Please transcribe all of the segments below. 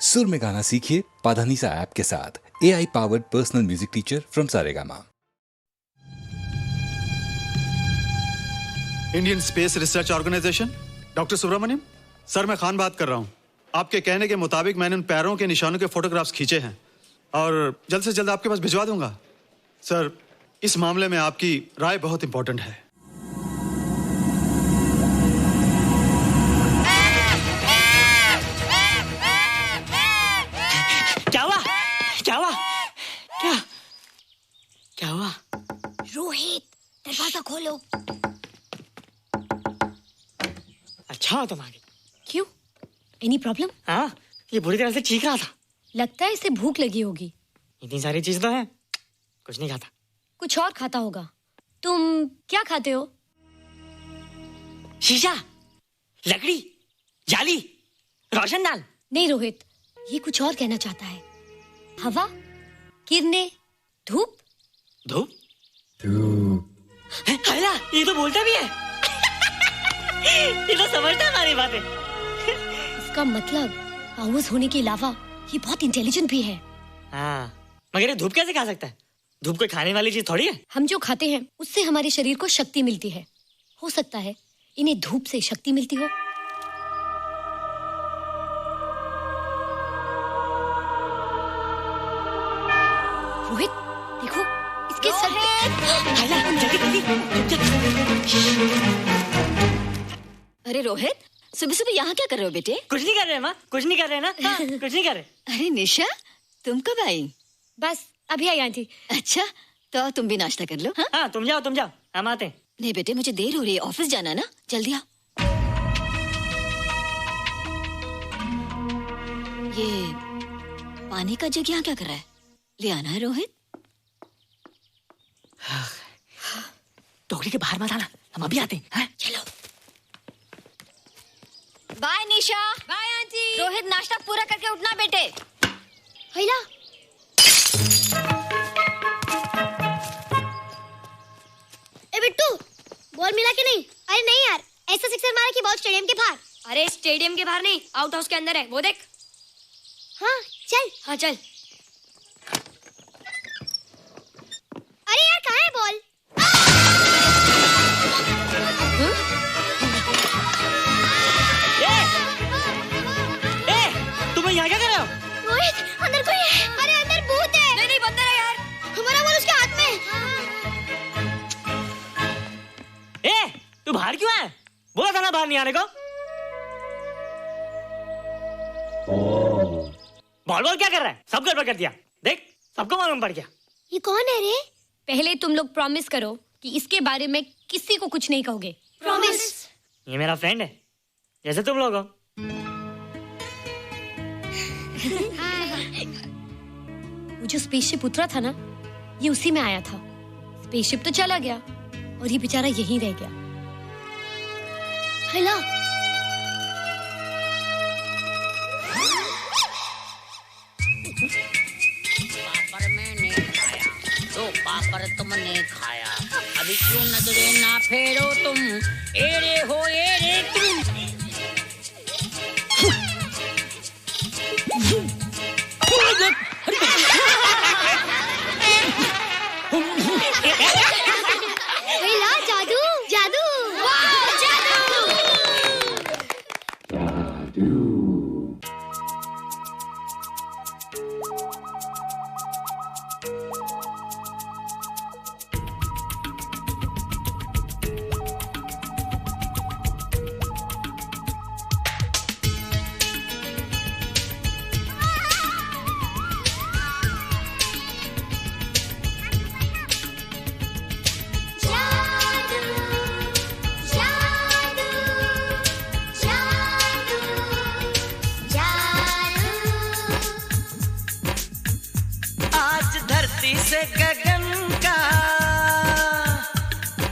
सुर में गाना सीखिए पाधानीसा ऐप के साथ। AI powered personal music teacher from Saregama. Indian Space Research Organisation, doctor Subramaniam sir, मैं खान बात कर रहा हूँ। आपके कहने के मुताबिक मैंने उन पैरों के निशानों के फोटोग्राफ्स खींचे हैं और जल्द से जल्द आपके पास भिजवा दूंगा। सर, इस मामले में आपकी राय बहुत इंपॉर्टेंट है। क्या हुआ? क्या हुआ? क्या हुआ? रोहित, दरवाजा खोलो। अच्छा तुम आ गई। क्यों? Any problem? हाँ, ये बुरी तरह से चीख रहा था। लगता है इसे भूख लगी होगी। इतनी सारी चीज तो है, कुछ नहीं खाता। कुछ और खाता होगा। तुम क्या खाते हो? शीशा, लकड़ी, जाली, रोशनदान। नहीं रोहित, ये कुछ और कहना चाहता है। हवा, किरणें, धूप। धूप? हैला, ये तो बोलता भी है। ये तो समझता है हमारी बातें। इसका मतलब पावर्स होने के अलावा ये बहुत इंटेलिजेंट भी है। हाँ, मगर ये धूप कैसे खा सकता है? धूप कोई खाने वाली चीज थोड़ी है। हम जो खाते हैं उससे हमारे शरीर को शक्ति मिलती है। हो सकता है इन्हें धूप से शक्ति मिलती हो। रोहित, देखो इसके सर पे। अरे रोहित, सुबह सुबह यहाँ क्या कर रहे हो बेटे? कुछ नहीं कर रहे माँ, कुछ नहीं कर रहे ना। हाँ, कुछ नहीं कर रहे। अरे निशा, तुम कब आई? बस अभी आई आंटी। अच्छा, तो तुम भी नाश्ता कर लो। हाँ, हाँ तुम जाओ, हम आते हैं। नहीं बेटे, मुझे देर हो रही है, ऑफिस जाना ना, जल्दी आओ। ये पानी का जग यहाँ क्या कर रहा है? ले आना है रोहित। टोकरी के बाहर मत आना, हम अभी आते हैं। चलो। Bye Nisha. Bye aunty. Rohit, नाश्ता पूरा करके उठना बेटे। हैला, ए बिट्टू, बॉल मिला कि नहीं? अरे नहीं यार, ऐसा सिक्सर मारा कि बॉल स्टेडियम के बाहर। अरे स्टेडियम के बाहर नहीं, आउट हाउस के अंदर है, वो देख। हाँ चल। हाँ चल। अरे यार, कहाँ है बॉल? तुम यहाँ क्या कर रहे हो? रोहित, अंदर कोई है। अरे अंदर भूत है। नहीं बंदर है यार। हमारा बॉल उसके हाथ में। तू बाहर क्यों है? बोला था ना बाहर नहीं आने को। बॉल क्या कर रहा है? सब गड़बड़ कर दिया। देख, सबको मालूम पड़ गया। ये कौन है रे? पहले तुम लोग प्रॉमिस करो कि इसके बारे में किसी को कुछ नहीं कहोगे। प्रॉमिस। ये मेरा फ्रेंड है, जैसे तुम लोग हो। वो जो स्पेसशिप उतरा था ना, ये उसी में आया था। स्पेसशिप तो चला गया और ये बेचारा यहीं रह गया। हेलो। पापड़ मैंने खाया, दो पापड़ तुमने खाया, अभी क्यों नजरे ना फेरो तुम, एरे हो एरे तुम। हेलो, जादू जादू। वाह, जादू। से गगन का,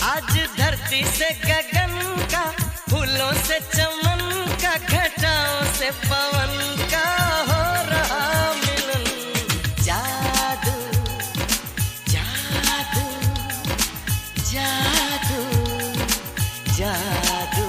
आज धरती से गगन का, फूलों से चमन का, घटाओं से पवन का हो रहा मिलन। जादू जादू जादू जादू।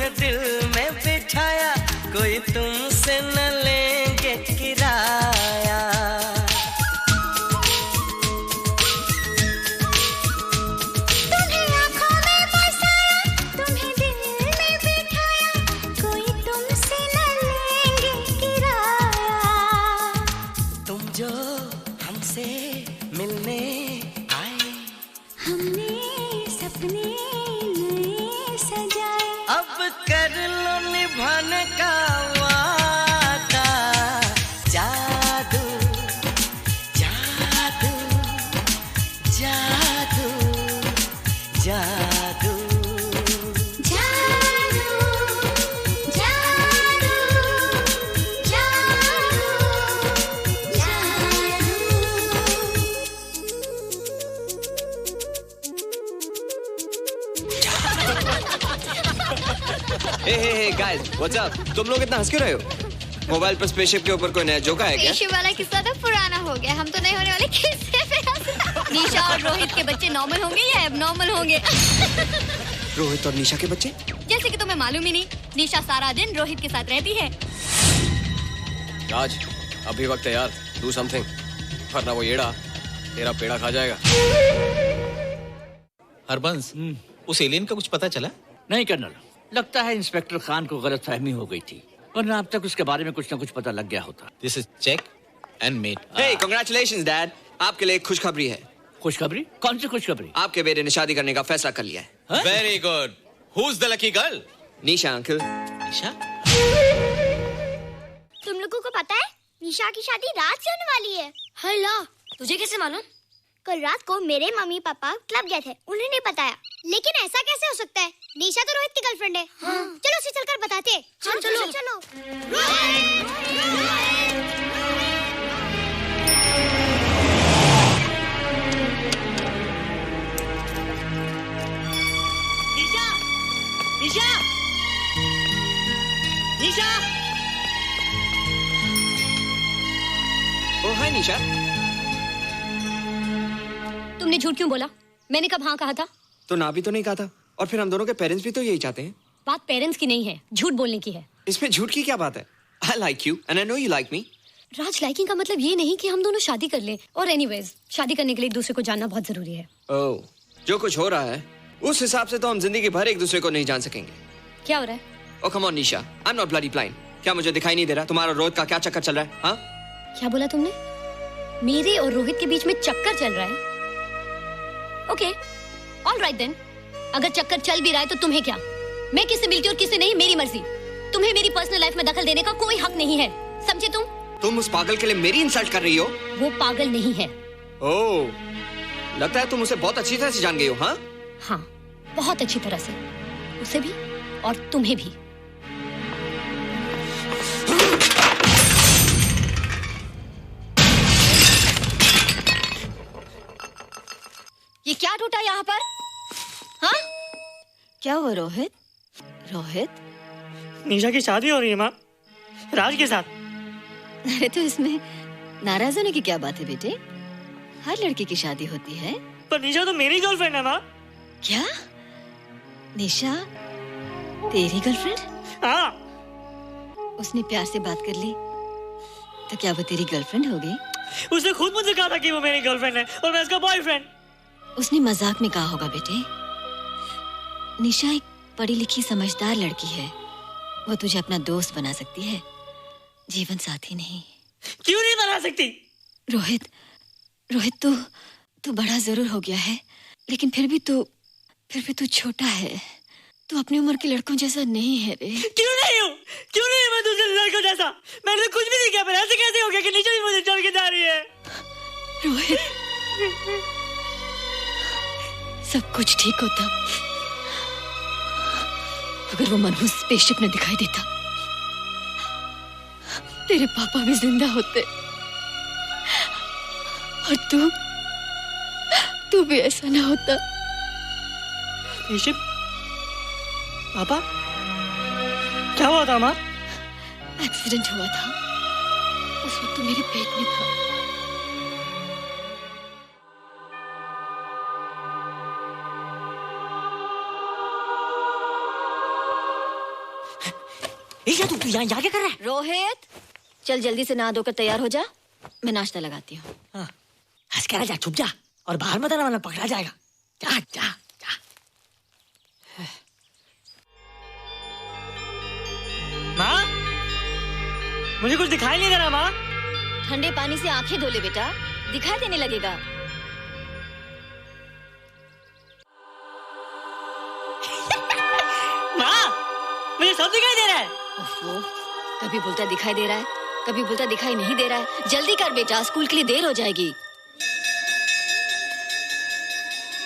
तुम्हें दिल में बिठाया, कोई तुमसे न लेंगे किराया। तुम्हें आँखों में बसाया, तुम्हें दिल में बिठाया, कोई तुमसे न लेंगे किराया। तुम जो हमसे मिलने आए, हमने सपने नए सजाए, अब कर लो निभाने का वादा। जादू जादू जादू जादू जादू जादू हे गाइस, व्हाट्स अप? तुम लोग इतना हंस क्यों रहे हो? मोबाइल पर स्पेसशिप के ऊपर कोई नया जोक आया क्या? स्पेसशिप वाला किस्सा तो पुराना हो गया, हम तो नहीं होने वाले किस्से पे हंसना। निशा और रोहित के बच्चे नॉर्मल होंगे या एबनॉर्मल होंगे? रोहित और निशा के बच्चे? जैसे कि तुम्हें मालूम ही नहीं, निशा सारा दिन रोहित के साथ रहती है। राज, अभी वक्त है यार, डू समथिंग, वरना वो येड़ा तेरा पेड़ा खा जाएगा। हरबंस, उस एलियन का कुछ पता चला? नहीं कर्नल, लगता है इंस्पेक्टर खान को गलतफहमी हो गई थी, वरना अब तक उसके बारे में कुछ न कुछ पता लग गया होता। This is check and made. Hey, congratulations dad, आपके लिए एक खुशखबरी है। खुशखबरी? कौन सी खुशखबरी? आपके बेटे ने शादी करने का फैसला कर लिया है। Very good. Who is the lucky girl? Nisha uncle. Nisha? तुम लोगों को पता है निशा की शादी रात से होने वाली है। हल्ला, तुझे कैसे मालूम? कल रात को मेरे मम्मी पापा क्लब गए थे, उन्हें नहीं बताया। लेकिन ऐसा कैसे हो सकता है? निशा तो रोहित की गर्लफ्रेंड है। हाँ। चलो उसे चलकर बताते हैं। चलो चलो। निशा! निशा! निशा! ओ हाय निशा। तुमने झूठ क्यों बोला? मैंने कब हाँ कहा था? तो ना भी तो नहीं कहा था, और फिर हम दोनों के पेरेंट्स भी तो यही चाहते हैं। बात पेरेंट्स की नहीं है, झूठ बोलने की है। इसमें झूठ की क्या बात है? I like you and I know you like me. Raj, liking का मतलब ये नहीं कि हम दोनों शादी कर लें। और एनीवेज, शादी करने के लिए एक दूसरे को जानना बहुत जरूरी है। ओह, जो कुछ हो रहा है उस हिसाब से तो हम जिंदगी भर एक दूसरे को नहीं जान सकेंगे। क्या हो रहा है? Oh come on Nisha, I am not bloody blind. क्या मुझे दिखाई नहीं दे रहा तुम्हारा रोहित का क्या चक्कर चल रहा है? हाँ, क्या बोला तुमने? मेरे और रोहित के बीच में चक्कर चल रहा है? Okay, all right then. अगर चक्कर चल भी रहा है तो तुम्हें क्या? मैं किससे मिलती हूँ और किससे नहीं, मेरी मर्जी। तुम्हें मेरी पर्सनल लाइफ में दखल देने का कोई हक नहीं है, समझे तुम? तुम उस पागल के लिए मेरी इंसल्ट कर रही हो? वो पागल नहीं है। ओह, लगता है तुम उसे बहुत अच्छी तरह से जान गई हो। हाँ हाँ, बहुत अच्छी तरह से, उसे भी और तुम्हें भी। ये क्या टूटा यहाँ पर? हाँ? क्या हुआ रोहित? रोहित, निशा की शादी हो रही है माँ, राज के साथ। अरे तो इसमें नाराज होने की क्या बात है बेटे? हर लड़की की शादी होती है। पर निशा तो मेरी गर्लफ्रेंड है माँ। क्या? निशा तेरी गर्लफ्रेंड? हाँ। उसने प्यार से बात कर ली तो क्या वो तेरी गर्लफ्रेंड हो गई? उसने खुद मुझे कहा था कि वो मेरी गर्लफ्रेंड है और मैं उसका बॉयफ्रेंड। उसने मजाक में कहा होगा बेटे। निशा एक पढ़ी लिखी समझदार लड़की है, वो तुझे अपना दोस्त बना सकती है, जीवन साथी नहीं। क्यों नहीं बना सकती? रोहित, रोहित तू बड़ा जरूर हो गया है, लेकिन फिर भी तू छोटा है। तू अपनी उम्र के लड़कों जैसा नहीं है रे। क्यों नहीं हूँ? क्यों नहीं मैं दूसरे लड़कों जैसा? मैंने कुछ भी नहीं किया, पर ऐसे कैसे हो गया कि निशा भी मुझे छोड़ के जा रही है? रोहित, सब कुछ ठीक होता अगर वो मनहूस स्पेसशिप न दिखाई देता। तेरे पापा भी जिंदा होते और तू भी ऐसा ना होता। स्पेसशिप? पापा? क्या हुआ था माँ? एक्सीडेंट हुआ था, उस वक्त तू मेरे पेट में था। तू यहाँ क्या कर रहा है? रोहित, चल जल्दी से नहा धोकर तैयार हो जा, मैं नाश्ता लगाती हूँ। हंस कर जा, छुप जा और बाहर मत आना वरना पकड़ा जाएगा। जा जा जा। माँ, मुझे कुछ दिखाई नहीं दे रहा माँ। ठंडे पानी से आंखें धो ले बेटा, दिखाई देने लगेगा। माँ, मुझे सब दिखाई दे रहा है। कभी बोलता दिखाई दे रहा है, कभी बोलता दिखाई नहीं दे रहा है। जल्दी कर बेटा, स्कूल के लिए देर हो जाएगी।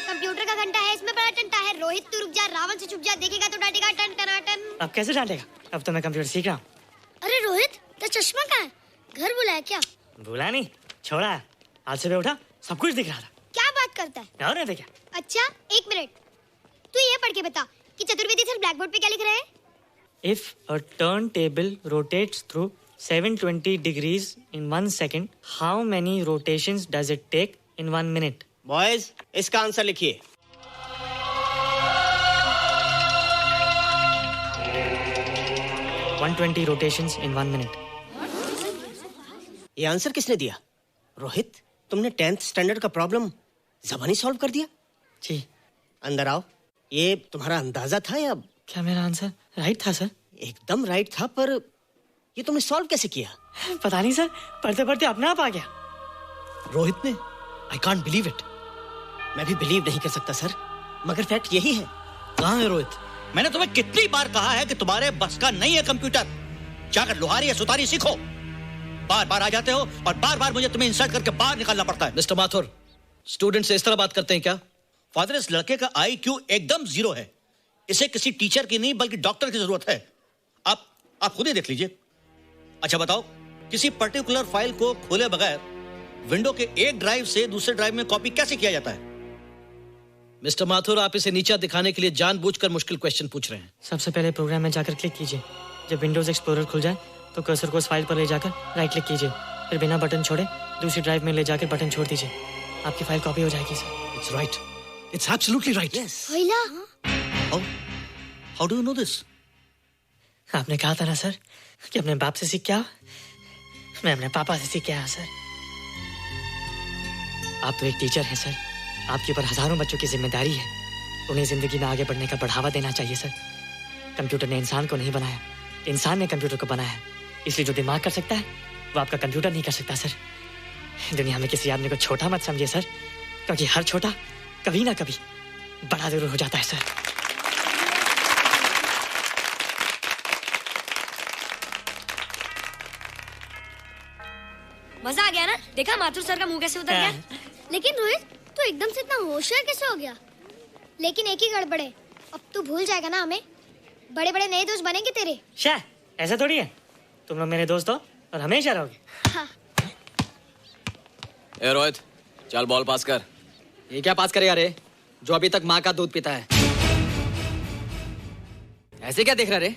कंप्यूटर का घंटा है, इसमें बड़ा टंटा है। रोहित तू रुक जा, रावण से छुप जा, देखेगा तो डांटेगा टन टनाटन। अब कैसे डांटेगा? अब तो मैं कंप्यूटर सीख रहा हूँ। अरे रोहित, तेरा चश्मा कहाँ है? घर बुलाया क्या? भूला नहीं, छोड़ा। आज सुबह उठा, सब कुछ दिख रहा था। क्या बात करता है? और नहीं तो क्या? अच्छा, एक मिनट, तू ये पढ़ के बता कि चतुर्वेदी सर ब्लैक बोर्ड पे क्या लिख रहे हैं? If a turntable rotates through 720 degrees in 1 second, how many rotations does it take in 1 minute? Boys, इसका आंसर लिखिए। $120 rotations in 1 minute. ये आंसर किसने दिया? रोहित, तुमने 10th स्टैंडर्ड का प्रॉब्लम ज़बानी सॉल्व कर दिया? जी। अंदर आओ। ये तुम्हारा अंदाजा था या? क्या मेरा आंसर राइट था सर? एकदम राइट था, पर ये तुमने सॉल्व कैसे किया? पता नहीं सर, पढ़ते पढ़ते अपने आप आ गया। रोहित ने? I can't believe it. मैं भी बिलीव नहीं कर सकता सर, मगर फैक्ट यही है। कहाँ है रोहित? मैंने तुम्हें कितनी बार कहा है कि तुम्हारे बस का नहीं है कंप्यूटर। जाकर लोहारी या सुतारी सीखो। बार बार आ जाते हो और बार बार मुझे तुम्हें इंसल्ट करके बाहर निकालना पड़ता है। मिस्टर माथुर, स्टूडेंट से इस तरह बात करते हैं क्या? फादर, इस लड़के का IQ एकदम 0 है। इसे किसी टीचर की नहीं बल्कि डॉक्टर की जरूरत है। आप खुद ही देख लीजिए। अच्छा बताओ, किसी पर्टिकुलर फाइल को खोले बगैर विंडो के एक ड्राइव से दूसरे ड्राइव में कॉपी कैसे किया जाता है? मिस्टर माथुर, आप इसे नीचा दिखाने के लिए जानबूझकर मुश्किल क्वेश्चन पूछ रहे हैं। सबसे पहले प्रोग्राम में जाकर क्लिक कीजिए। जब विंडोज एक्सप्लोरर खुल जाए तो कर्सर को उस फाइल पर ले जाकर राइट क्लिक कीजिए, फिर बिना बटन छोड़े दूसरी ड्राइव में ले जाकर बटन छोड़ दीजिए। आपकी फाइल कॉपी हो जाएगी sir. It's right, it's absolutely right. होइला, how do you know this? आपने कहा था ना सर कि अपने बाप से सीख के आओ। मैं अपने पापा से सीख के आया सर। आप तो एक टीचर हैं सर, आपके ऊपर हजारों बच्चों की जिम्मेदारी है। उन्हें जिंदगी में आगे बढ़ने का बढ़ावा देना चाहिए सर। कंप्यूटर ने इंसान को नहीं बनाया, इंसान ने कंप्यूटर को बनाया है। इसलिए जो दिमाग कर सकता है वो आपका कंप्यूटर नहीं कर सकता सर। दुनिया में किसी आदमी को छोटा मत समझिए सर, क्योंकि हर छोटा कभी ना कभी बड़ा जरूर हो जाता है सर। मजा आ गया ना? देखा माथुर सर का मुंह कैसे उतर गया? लेकिन रोहित, तू एकदम से इतना होशियार कैसे हो गया? लेकिन एक ही गड़बड़ है, अब तू भूल जाएगा ना हमें। बड़े बड़े नए दोस्त बनेंगे तेरे। शाह, ऐसा थोड़ी है। तुम लोग मेरे दोस्त हो और हमेशा रहोगे। हाँ। ए रोहित, चल बॉल पास कर। ये क्या पास करेगा रे, जो अभी तक माँ का दूध पीता है? ऐसे क्या देख रहा रे?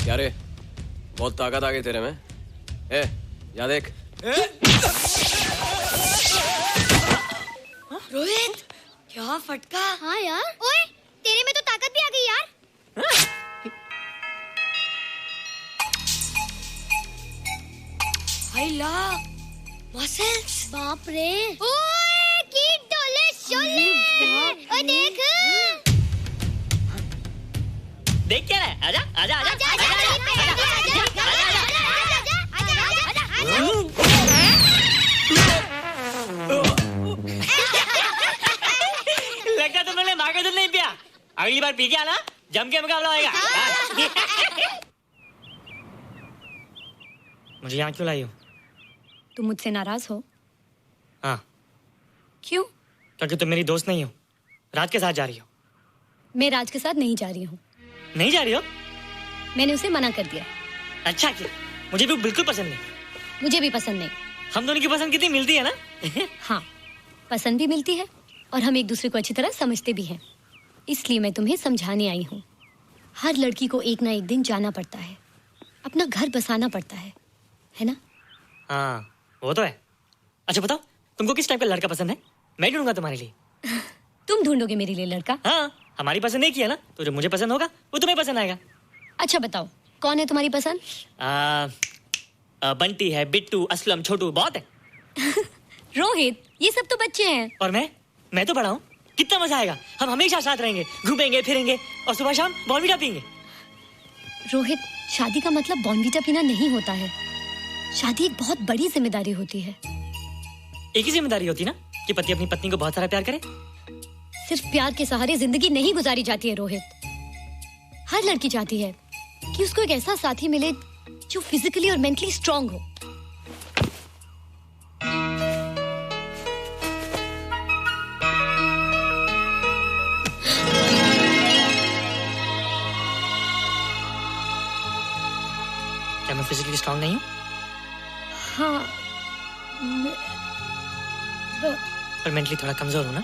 क्या रे, बहुत ताकत आ गई तेरे में। ए, जा देख। रोहित, क्या फटका। हाँ यार, ओए तेरे में तो ताकत भी आ गई यार। हाइला, मसल्स। बाप रे। ओए की डोले शोले। ओए देख। देख क्या है? आजा आजा आजा आजा आजा लगता तुमने माँ का दूध नहीं पिया। अगली बार पी के आना, जम के मुकाबला होएगा। मुझे यहाँ क्यों लाई हो? तुम मुझसे नाराज हो? हाँ। क्यों? क्योंकि तुम मेरी दोस्त नहीं हो, राज के साथ जा रही हो। मैं राज के साथ नहीं जा रही हूँ। नहीं जा रही हो? मैंने उसे मना कर दिया। अच्छा किया, मुझे भी बिल्कुल पसंद नहीं। मुझे भी पसंद नहीं। हम दोनों की पसंद कितनी मिलती है ना? हाँ, पसंद भी मिलती है और हम एक दूसरे को अच्छी तरह समझते भी हैं। इसलिए मैं तुम्हें समझाने आई हूँ। हर लड़की को एक ना एक दिन जाना पड़ता है, अपना घर बसाना पड़ता है ना? हाँ वो तो है। अच्छा बताओ, तुमको किस टाइप का लड़का पसंद है? मैं ढूंढूंगा तुम्हारे लिए। तुम ढूंढोगे मेरे लिए लड़का? हाँ, हमारी पसंद एक ही है ना, तो जो मुझे पसंद होगा वो तुम्हें पसंद आएगा। अच्छा बताओ, कौन है तुम्हारी पसंद? बंटी है, बिट्टू, असलम, छोटू, बहुत है। रोहित, ये सब तो बच्चे हैं। और मैं तो बड़ा हूँ। कितना मजा आएगा, हम हमेशा साथ रहेंगे, घूमेंगे फिरेंगे और सुबह शाम बॉर्नवीटा पीएंगे। रोहित, शादी का मतलब बॉर्नवीटा पीना नहीं होता है। शादी एक बहुत बड़ी जिम्मेदारी होती है। एक ही जिम्मेदारी होती ना कि पति अपनी पत्नी को बहुत सारा प्यार करे। सिर्फ प्यार के सहारे जिंदगी नहीं गुजारी जाती है रोहित। हर लड़की चाहती है कि उसको एक ऐसा साथी मिले जो फिजिकली और मेंटली स्ट्रांग हो। क्या मैं फिजिकली स्ट्रांग नहीं हूँ? हाँ, पर मेंटली थोड़ा कमजोर हूँ ना?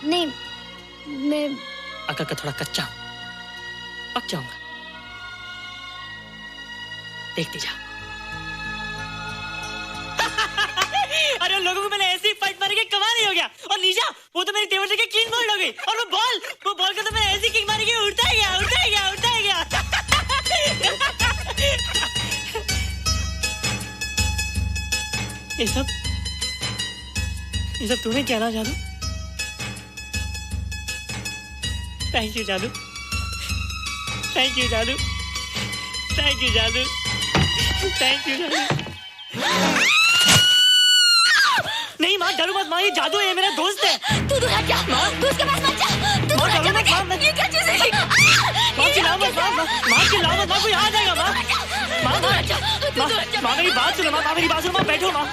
नहीं, मैं अकल का थोड़ा कच्चा हूँ। पक जाऊंगा, देखती जा। अरे उन लोगों को मैंने ऐसी फाइट मारी कि कमाल ही हो गया। और निशा, वो तो मेरी टेबल से क्लीन बोल्ड हो गई। और वो बॉल को तो मैंने ऐसी किक मारी कि उड़ता ही गया। ये सब तूने क्या ना जादू? थैंक यू जादू। नहीं माँ, डरो मत माँ, ये जादू है, मेरा दोस्त है। तू दूर हट जा, तू उसके पास मत जा। तू दूर हट जा बेटे, ये क्या चीज़ है? माँ चिल्लाओ मत, माँ कोई आ जाएगा। माँ मेरी बात सुनो, माँ बैठो। माँ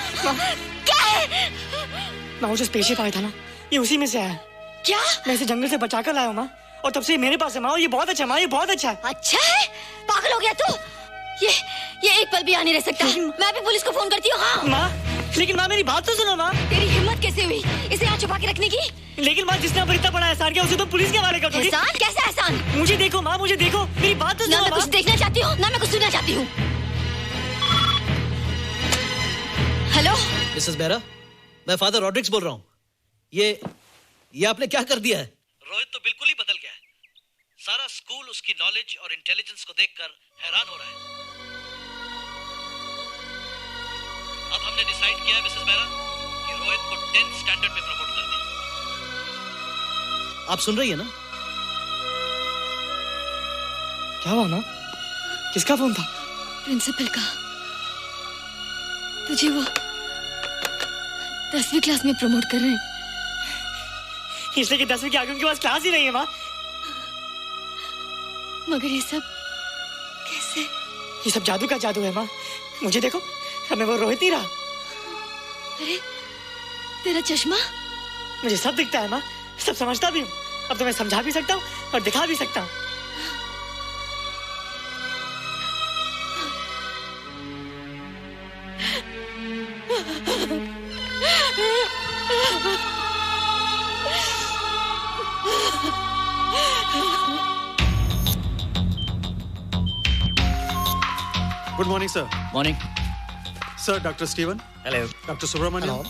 क्या है? माँ वो जो स्पेसशिप आया था ना, ये उसी में से आया। क्या? मैं इसे जंगल से बचा कर लाया हूँ माँ, और तब से मेरे पास है माँ। ये बहुत अच्छा है माँ, ये बहुत अच्छा है। अच्छा है? पागल हो गया तू? ये एक पल भी यहाँ नहीं रह सकता। मैं अभी पुलिस को फोन करती हूँ। हाँ माँ, लेकिन माँ मेरी बात तो सुनो माँ। तेरी हिम्मत कैसे हुई इसे यहाँ छुपा के रखने की? लेकिन माँ, जिसने अब इतना बड़ा एहसान किया उसे तो पुलिस के हवाले कर दोगी। एहसान? कैसा एहसान? मुझे देखो माँ, मुझे देखो, मेरी बात तो सुनो। ना मैं कुछ देखना चाहती हूँ, ना मैं कुछ सुनना चाहती हूँ। हेलो मिसेस बेरा, मैं फादर रॉड्रिक्स बोल रहा हूँ। ये आपने क्या कर दिया है? रोहित तो बिल्कुल ही बदल गया है। सारा स्कूल उसकी नॉलेज और इंटेलिजेंस को देखकर हैरान हो रहा है। अब हमने डिसाइड किया है मिसेस बेरा कि रोहित को 10th स्टैंडर्ड में प्रमोट कर दें। आप सुन रही है ना? क्या हुआ माँ? किसका फोन था? प्रिंसिपल का। तुझे वो 10वीं क्लास में प्रमोट कर रहे हैं। इसलिए कि 10वीं के आगे उनके पास क्लास ही नहीं है माँ। मगर ये सब कैसे? ये सब जादू का जादू है माँ। मुझे देखो, हमें वो रोहित ही रहा। अरे तेरा चश्मा? मुझे सब दिखता है माँ, सब समझता भी हूँ। अब तो मैं समझा भी सकता हूँ और दिखा भी सकता हूँ। Good morning, sir. Morning. Sir, Dr. Steven. Hello. Dr. Subramaniam.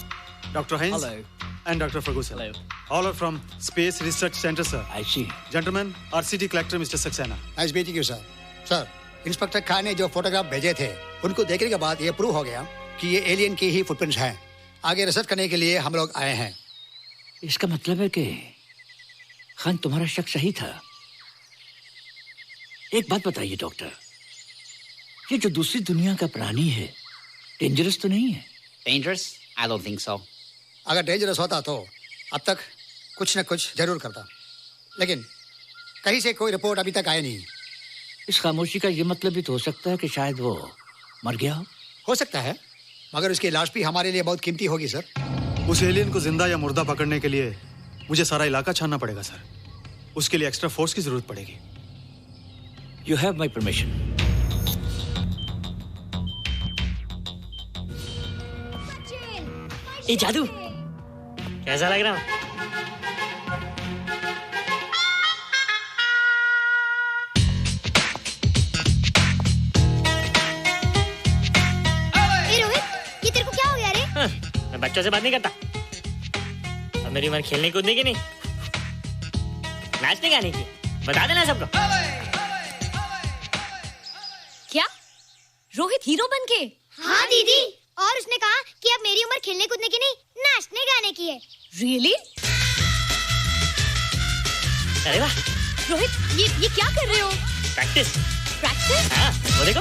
Dr. Heinz. Hello. And Dr. Ferguson. Hello. All are from Space Research Center, sir. I see. Gentlemen, RCT collector Mr. Saxena. Nice meeting you sir. Sir, inspector Khan ने जो photograph भेजे थे उनको देखने के बाद ये prove हो गया कि ये एलियन की ही फुटप्रिंट्स हैं। आगे रिसर्च करने के लिए हम लोग आए हैं। इसका मतलब है कि खान तुम्हारा शक सही था। एक बात बताइए डॉक्टर, ये जो दूसरी दुनिया का प्राणी है डेंजरस तो नहीं है? Dangerous? I don't think so. अगर डेंजरस होता तो अब तक कुछ न कुछ जरूर करता, लेकिन कहीं से कोई रिपोर्ट अभी तक आई नहीं। इस खामोशी का ये मतलब भी तो हो सकता है कि शायद वो मर गया हो सकता है, मगर उसकी लाश भी हमारे लिए बहुत कीमती होगी सर। उस एलियन को जिंदा या मुर्दा पकड़ने के लिए मुझे सारा इलाका छानना पड़ेगा सर। उसके लिए एक्स्ट्रा फोर्स की जरूरत पड़ेगी। You have my permission. ए जादू, कैसा लग रहा हूँ? रोहित, ये तेरे को क्या हो गया रे? मैं बच्चों से बात नहीं करता। अब मेरी उम्र खेलने कूदने की नहीं, नाचने गाने की। बता देना सबको। क्या रोहित हीरो बन के? हाँ दीदी, और उसने कहा कि अब मेरी उम्र खेलने कूदने की नहीं, नाचने गाने की है। Really? अरे वाह रोहित, ये क्या कर रहे हो? प्रैक्टिस। प्रैक्टिस? हाँ, वो देखो।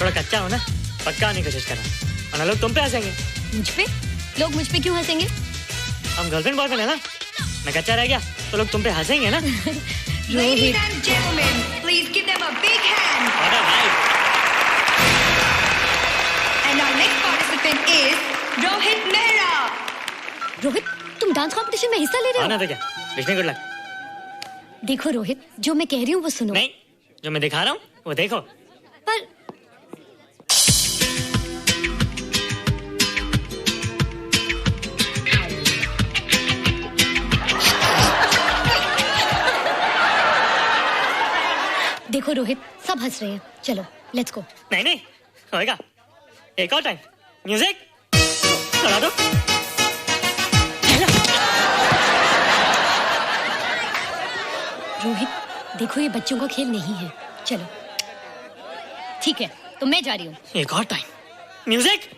थोड़ा कच्चा हो ना, पक्का होने की कोशिश कर रहा हूँ, वरना लोग तुम पे हंसेंगे। मुझ पे? लोग मुझ पे क्यों हंसेंगे? हम गर्लफ्रेंड बॉयफ्रेंड है ना, मैं कच्चा रह गया तो लोग तुम पे हंसेंगे ना। Ladies and gentlemen, please give them a big hand. What a vibe. And our next participant is Rohit Mehra. Rohit, तुम डांस कंपटीशन में हिस्सा ले रहे हो? ना तो क्या, विश मी गुड लक। देखो रोहित, जो मैं कह रही हूँ वो सुनो। नहीं, जो मैं दिखा रहा हूँ वो देखो। पर देखो रोहित, सब हंस रहे हैं। चलो लेट्स गो। नहीं नहीं होएगा, एक और टाइम। म्यूजिक चला दो। रोहित देखो, ये बच्चों का खेल नहीं है। चलो ठीक है, तो मैं जा रही हूँ। एक और टाइम। म्यूजिक।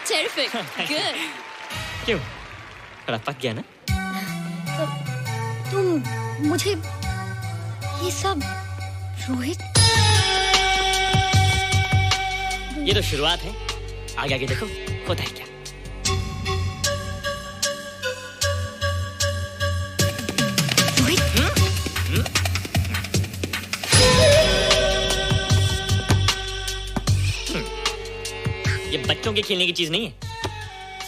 Terrific. Good. क्यों? थोड़ा पक गया ना? तुम मुझे ये सब रोहित, ये तो शुरुआत है, आगे आगे देखो होता है क्या। बच्चों के खेलने की चीज नहीं है।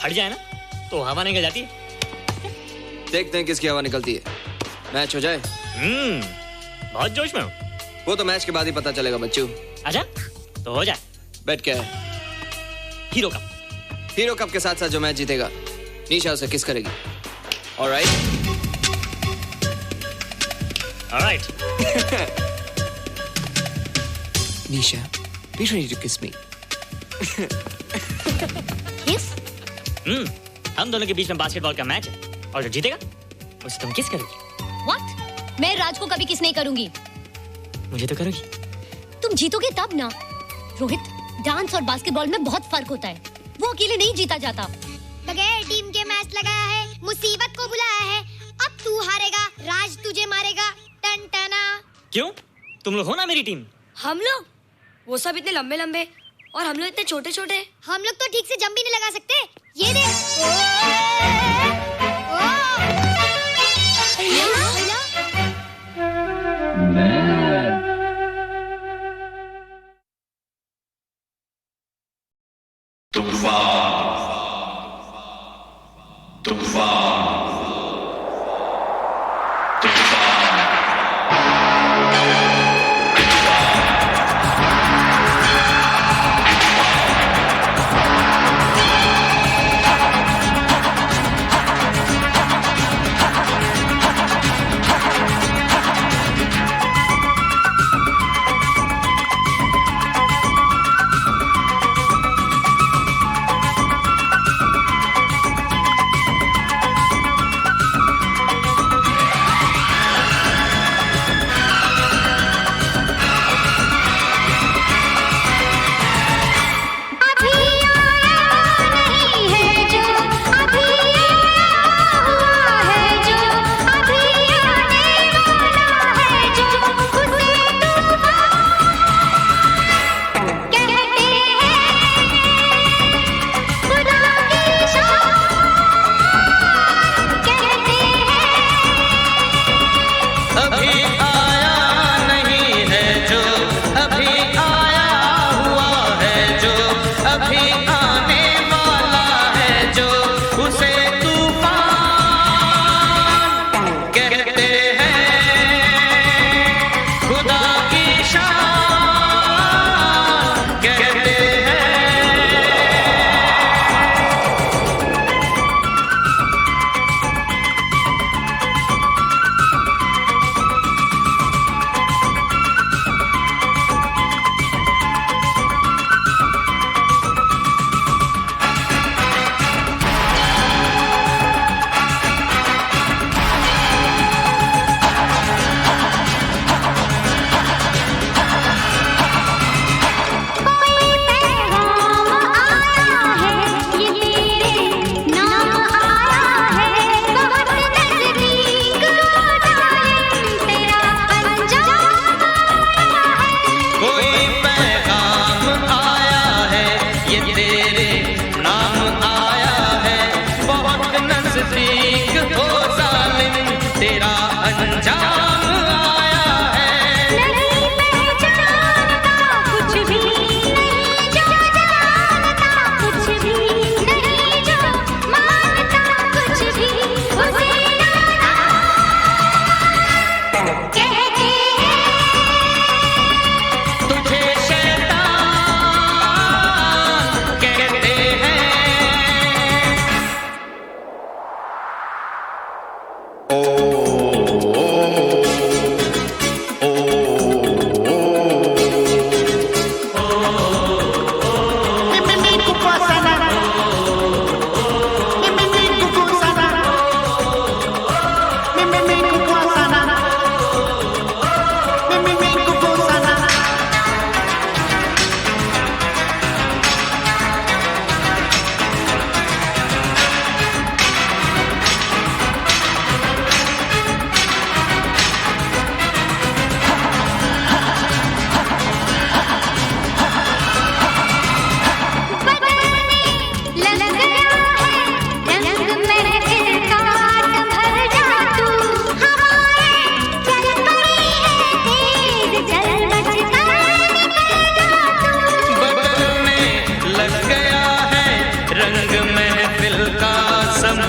फट जाए ना तो हवा निकल जाती है। देखते हैं किसकी हवा निकलती है। मैच हो जाए। बहुत जोश में हूँ। वो तो मैच के बाद ही पता चलेगा बच्चू। अच्छा तो हो जाए। बेट क्या है? Hero cup. हीरो कप के साथ साथ जो मैच जीतेगा निशा उसे किस करेगी। Alright? Alright. Nisha, be ready to kiss me. किस? हम दोनों के बीच में बास्केटबॉल का मैच है और जो जीतेगा उसे तुम किस करोगी। What? मैं राज को कभी किस नहीं करूंगी। मुझे तो करोगी। तुम जीतोगे तब ना। रोहित, डांस और बास्केटबॉल में बहुत फर्क होता है। वो अकेले नहीं जीता जाता। बगैर टीम के मैच लगाया है, मुसीबत को बुलाया है। अब तू हारेगा, राज तुझे मारेगा। टन टना। क्यों? तुम लोग हो ना मेरी टीम। हम लोग? वो सब इतने लंबे लंबे और हम लोग इतने छोटे छोटे। हम लोग तो ठीक से जंप भी नहीं लगा सकते। ये देख।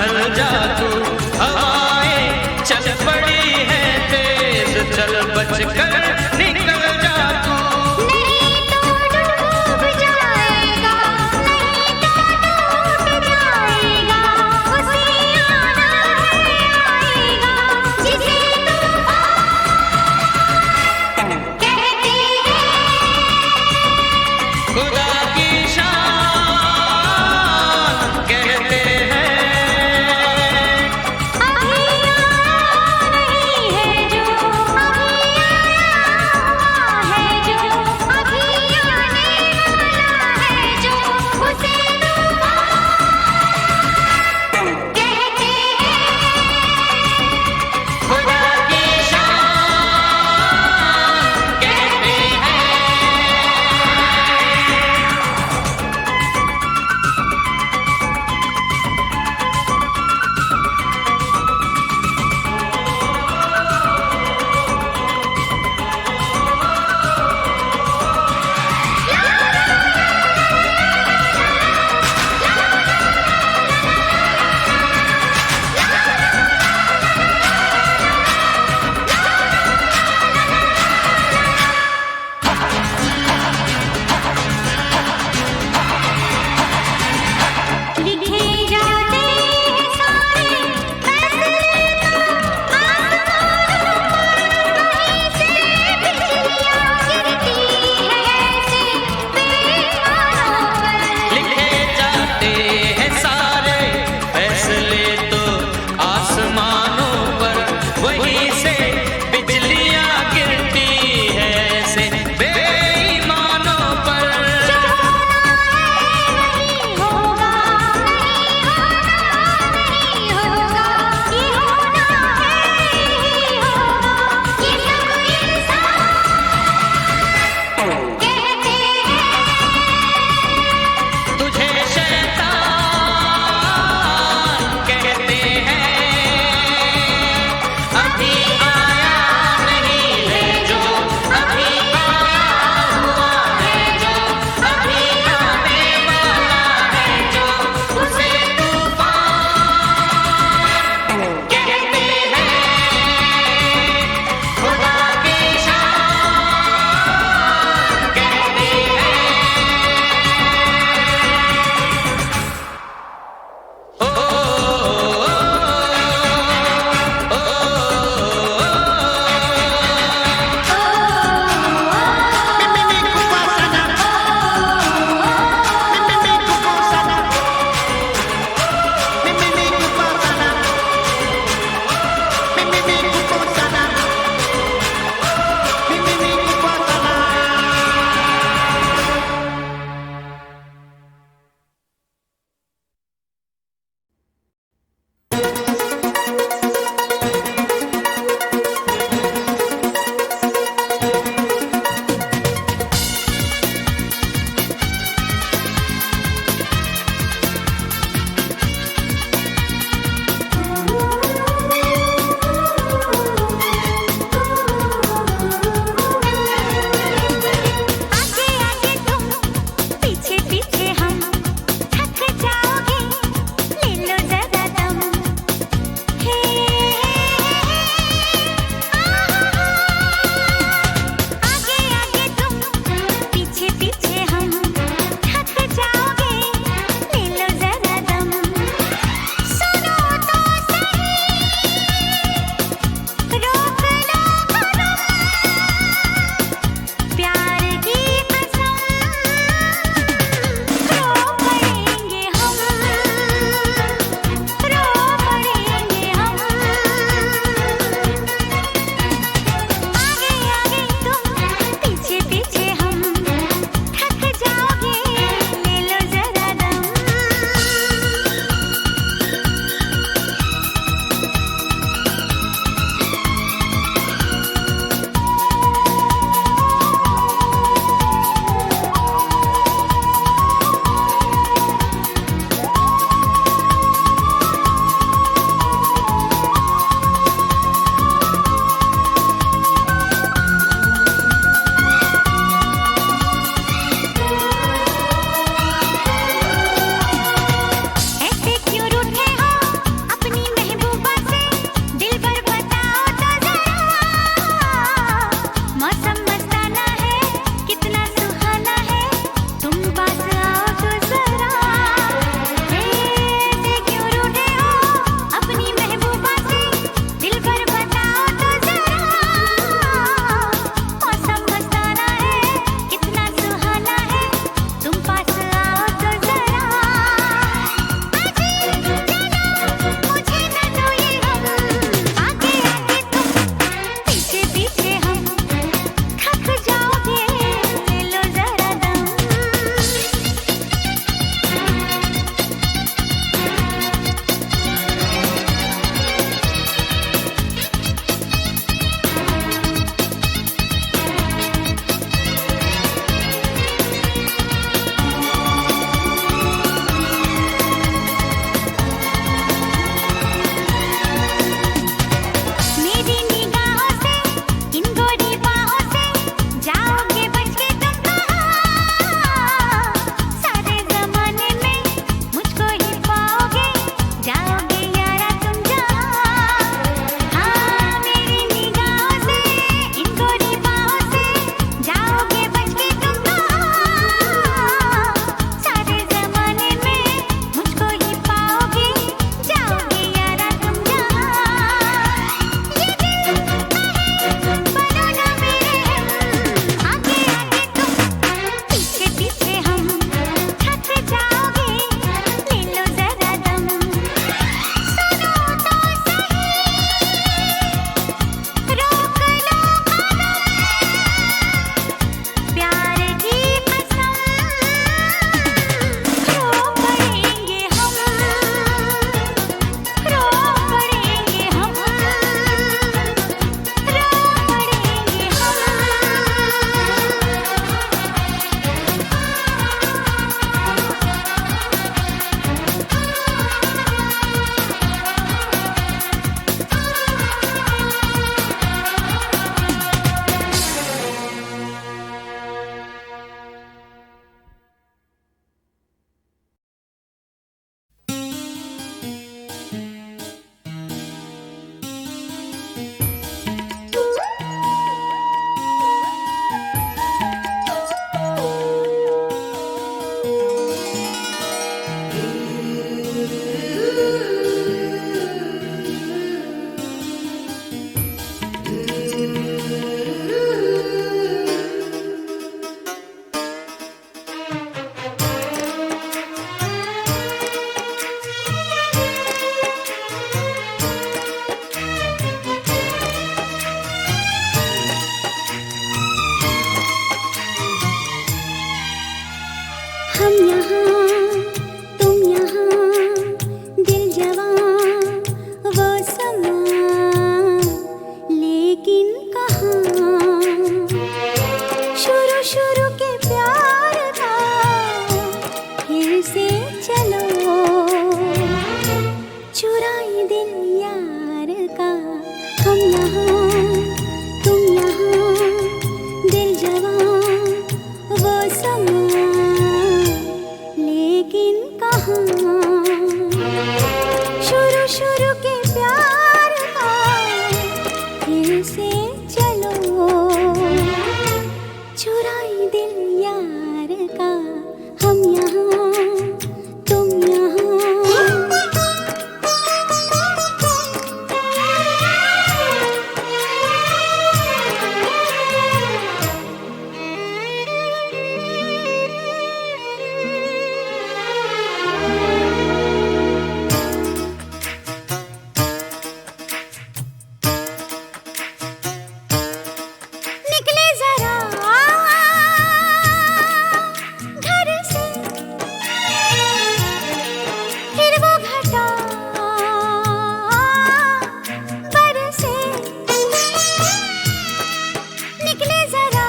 संभल जा तू, हवाएं चल पड़ी है तेज, चल बच कर निकल जा तू। नहीं तो डूब जाएगा, नहीं तो टूट जाएगा, उसे आना है आएगा, जिसे तूफान कहते हैं। खुदा की शान कहते हैं, शुरू के प्यार का फिर से चलो, चुराई दिल यार का हम यहाँ तुम यहाँ। निकले जरा घर से, फिर वो घटा बरसे। निकले जरा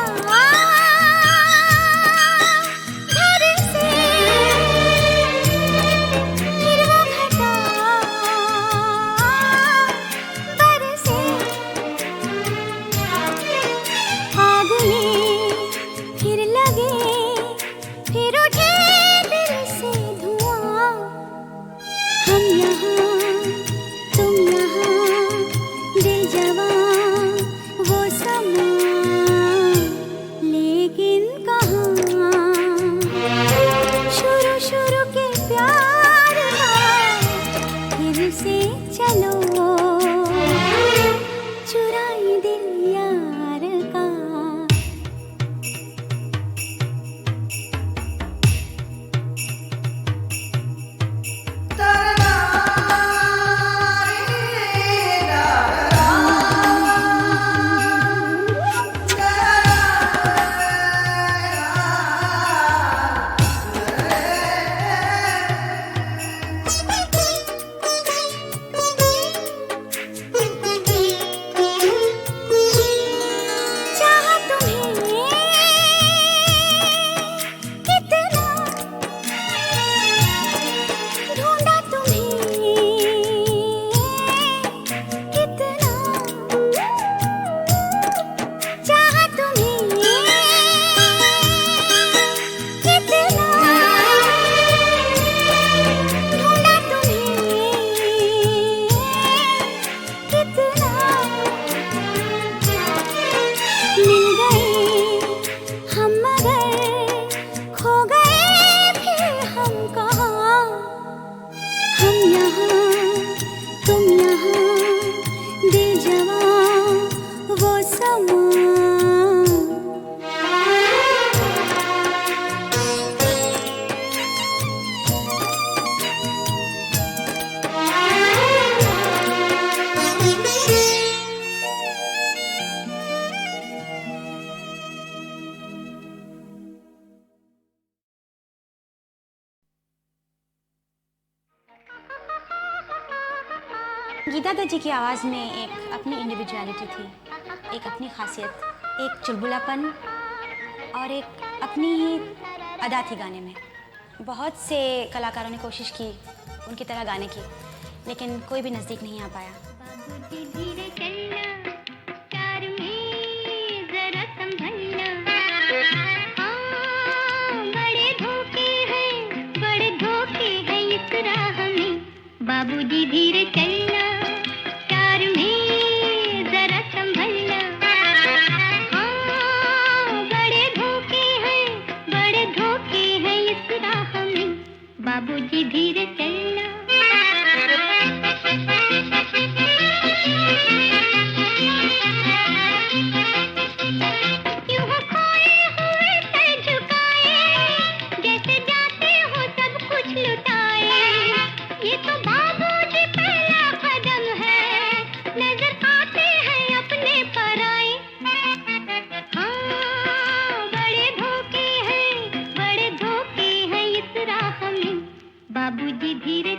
घर से, फिर वो घटा बरसे। आग में फिर लगे, फिर उठे दिल से धुआं। हम यहाँ तुम यहाँ, दिल जवां वो समा, लेकिन कहाँ। शुरू शुरू के प्यार का फिर से चलो, चुराई दिल यार का। चाहा तुम्हें कितना, ढूंढा तुम्हें कितना। चाहा तुम्हें कितना, ढूंढा तुम्हें कितना। मिल गए हम मगर खो गए फिर हम कहाँ। हम यहाँ तुम यहाँ, दिल जवां वो समा। गीता दत्त जी की आवाज़ में एक अपनी इंडिविजुअलिटी थी, एक अपनी खासियत, एक चुलबुलापन और एक अपनी ही अदा थी गाने में। बहुत से कलाकारों ने कोशिश की उनकी तरह गाने की, लेकिन कोई भी नज़दीक नहीं आ पाया। बाबूजी धीरे चलना, प्यार में जरा संभलना। हाँ, बड़े धोखे हैं इस राह में। बाबूजी धीरे चलना। यूं हो खोए हुए सर झुकाए, जैसे जाते हो सब कुछ लुटाए। ये तो बाबूजी पहला कदम है, नजर आते हैं अपने पराए। हाँ, बड़े धोखे हैं इस राह में। बाबूजी धीरे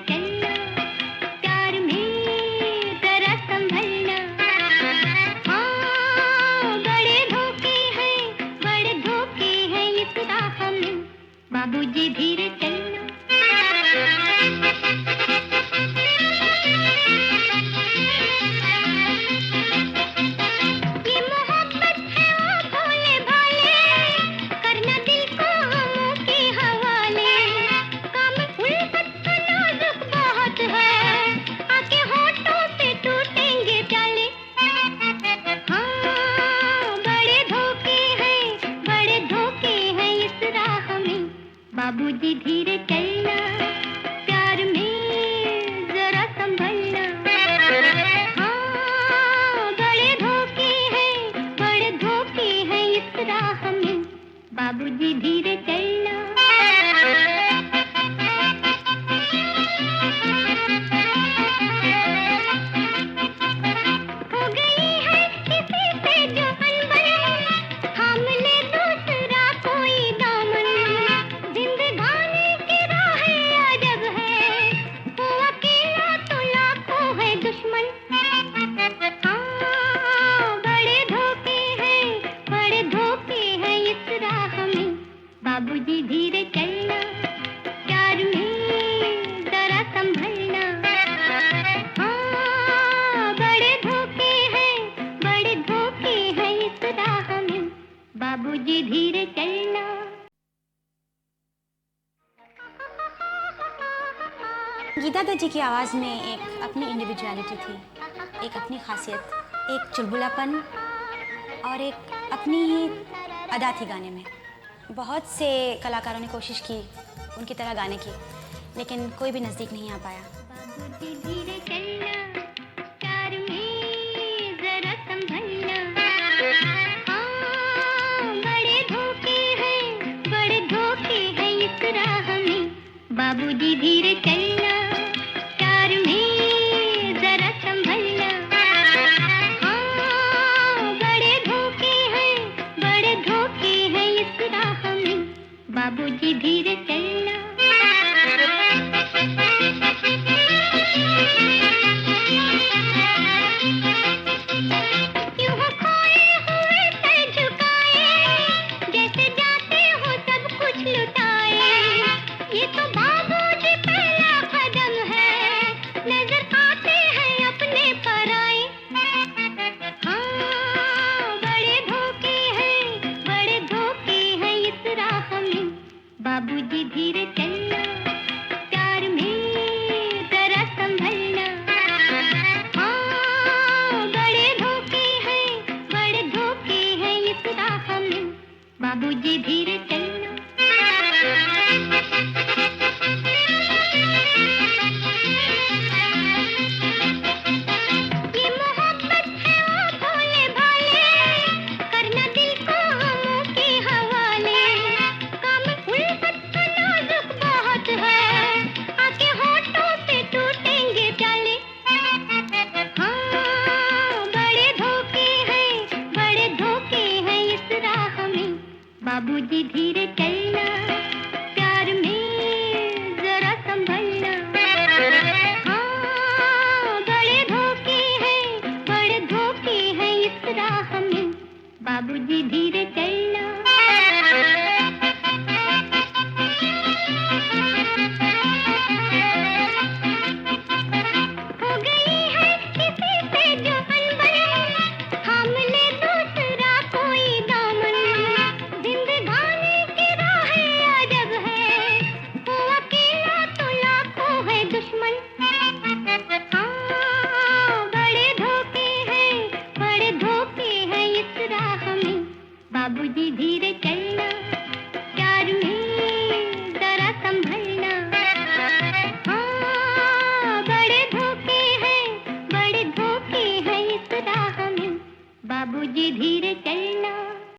जी की आवाज़ में एक अपनी इंडिविजुअलिटी थी, एक अपनी खासियत, एक चुलबुलापन और एक अपनी ही अदा थी गाने में। बहुत से कलाकारों ने कोशिश की उनकी तरह गाने की, लेकिन कोई भी नज़दीक नहीं आ पाया। धीरे चलना, कार में जरा संभलना। हाँ, बड़े धोखे हैं इस राह में। बाबूजी धीरे चलना, कार में जरा संभलना। हाँ, बड़े धोखे हैं इस राह में। बाबूजी धीरे चलना। क्यों हो खोए हुए सर झुकाए, जैसे जाते हो सब कुछ लुटाए। ये तो बाबूजी पहला कदम है, नजर आते हैं अपने पराए। हाँ, बड़े धोखे हैं इस राह में। बाबूजी धीरे चलना, प्यार में जरा संभलना। हाँ, बड़े धोखे हैं इस राह में। बाबूजी धीरे चलना। ये मोहब्बत है ओ भोले भाले, करना दिल को हमों के हवाले। काम उल्फत का नाजुक बहुत है, आके होठों से टूटेंगे प्याले। हाँ, बड़े धोखे हैं इस राह में। बाबूजी धीरे चलना, प्यार में जरा संभलना। हाँ, बड़े धोखे हैं इस राह में। बाबूजी धीरे चलना। हो गई है किसी से जो अनबन, थाम ले दूसरा कोई दामन। जिंदगानी की राहें अजब है, वो अकेला तो लाखों है दुश्मन। हाँ, बड़े धोखे हैं इस राह में। बाबूजी धीरे चलना, प्यार में जरा संभलना। हाँ, बड़े धोखे हैं इस राह में। बाबूजी धीरे चलना।